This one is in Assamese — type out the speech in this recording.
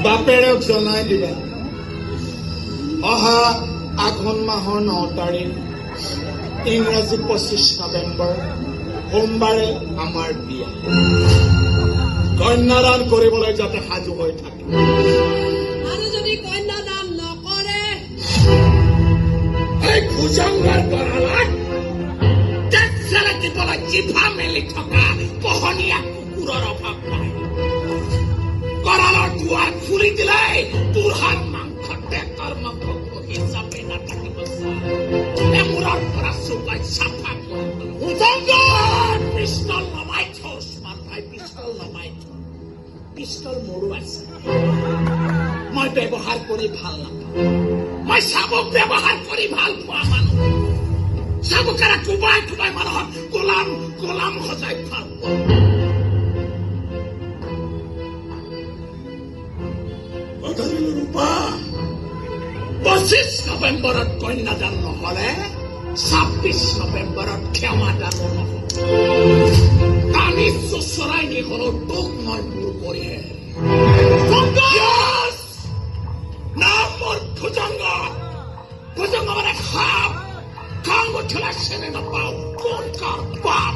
বাপেৰক জনাই দিবা অহা আঘোণ মাহৰ 9 তাৰিখ ইংৰাজী 25 নৱেম্বৰ সোমবাৰে আমাৰ বিয়া কন্যাদান কৰিবলৈ যাতে সাজু হৈ থাকে আৰু যদি কন্যাদান নকৰে এই ভুজংগৰ গঁড়ালত দেখেলে দিবলৈ জিভা মেলি থকা পোহনীয়া কুকুৰৰ অভাৱ নাই গঁড়ালৰ দুৱাৰ খুলি দিলে তোৰ হাত মাংস টেকৰ মাংস হিচাপে নাথাকিব মূৰৰ পৰা চুপাই চাফা ভুজংগৰ পিষ্টল নমাই থ উচমান ভাই পিষ্টল নমাই থ পিষ্টল মোৰো আছে মই ব্যৱহাৰ কৰি ভাল নাপাওঁ মই চাবক ব্যৱহাৰ কৰি ভাল পোৱা মানুহ চাবকাৰে কোবাই কোবাই মানুহক গোলাম গোলাম সজাই ভাল পোৱা ৰূপা 25 নৱেম্বৰত কন্যাদান নহলে 26 নৱেম্বৰত ক্ষমাদানো নহব কালি চোচৰাই নি হলেও তোক মই মোৰ কৰিহে নাম মোৰ ভুজংগ ভুজংগ মানে সাপ খাং উঠিলে চেনে নাপাওঁ কোন কাৰ বাপ